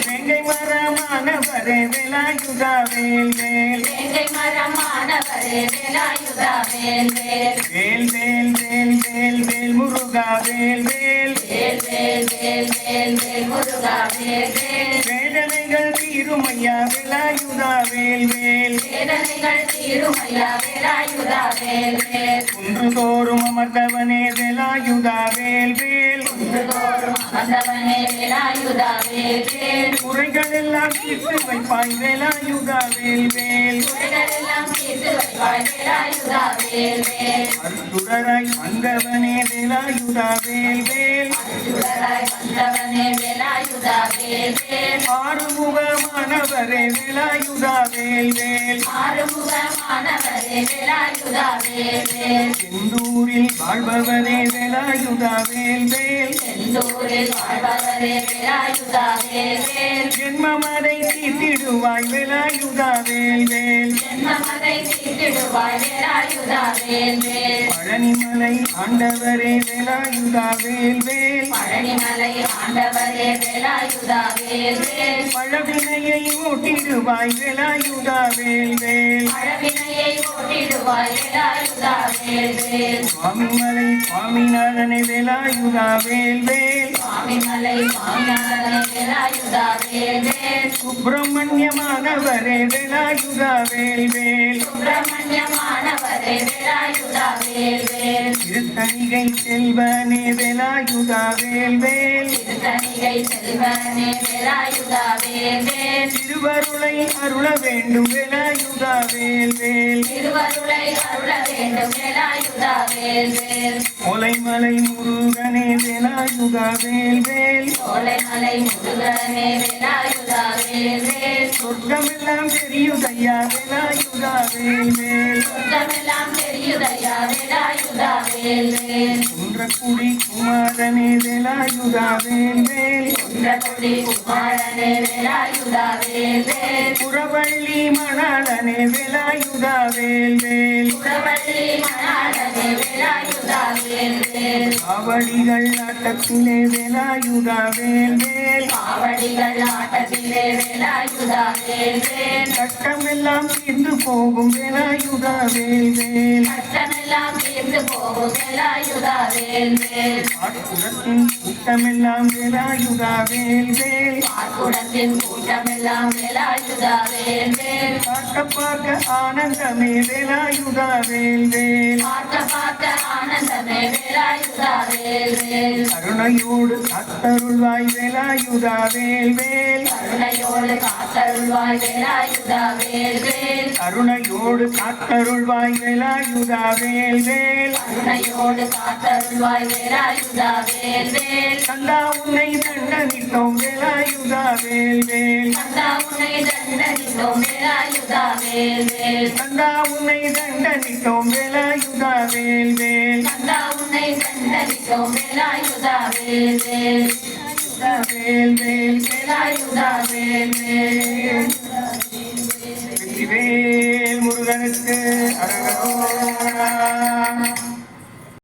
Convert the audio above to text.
வேங்கை மரமானவரே வேலாயுதா வேல் வேல் வேல் வேல் வேல் வேல் வேல் முருகா வேல் வேல் வேதனைகள் தீருமையா வேலாயுதா வேல் வேல் குன்றுதோறும் அமர்ந்தவனே வேலாயுதா வேல் வேல் குறைகள் எல்லாம் தீர்த்து வைப்பாய் வேலாயுதா வேல் வேல் அருத்துடராய் வந்தவனே வேலாயுதா வேல் வேல் ஆறுமுகமானவரே வேலாயுதா வேல் வேல் செந்தூரில் வாழ்பவரே வேலாயுதா வேல் வேல் ஜென்மமதை தீர்த்திடுவாய் வேலாயுதா வேல் வேல் பழனிமலை ஆண்டவரே வேலாயுதா வேல் வேல் பழவினையை ஓட்டிடுவாய் வேலாயுதா வேல் வேல் சுவாமிமலை சுவாமிநாதனை வேலாயுதா வேல் வேல் சுப்பிரமணியமானவரே வேலாயுதா வேல் வேல் திருத்தணிகை செல்வனே வேலாயுதா வேல் வேல் திருவருளை அருள வேண்டும் வேலாயுதா வேல் வேல் கொலைமலை முருகனே வேலாயுதா வேல் வேல் சொர்க்கமெல்லாம் தெரியுதையா வேலாயுதா வேல் வேல் குன்றக்குடி குமாரனே வேலாயுதா வேல் வேல் புறவள்ளி மணாளனே வேலாயுதா வேல் வேல் காவடிகள் ஆட்டத்திலே வேலாயுதா வேல் வேல் கட்டமெல்லாம் தீர்ந்து போகும் வேலாயுதா வேல் வேல் ஆட்குடத்தின் கூட்டமெல்லாம் வேலாயுதா வேல் வேல் பார்க்க பார்க்க ஆனந்தமே வேலாயுதா வேல் வேல் கருணையோடு காத்தருள்வாய் வேலாயுதா வேல் வேல் கருணையோடு காத்தருள்வாய் வேலாயுதா வேல் வேல் கந்தா உன்னை தண்டனித்தோம் வேலாயுதா வேல் வேல் கந்தா உன்னை தண்டனித்தோம் வேலாயுதா வேல் வேல் வேல் வேல் வேலாயுதா வேல் வேல் வெற்றிவேல் முருகனுக்கு அரகரோரா.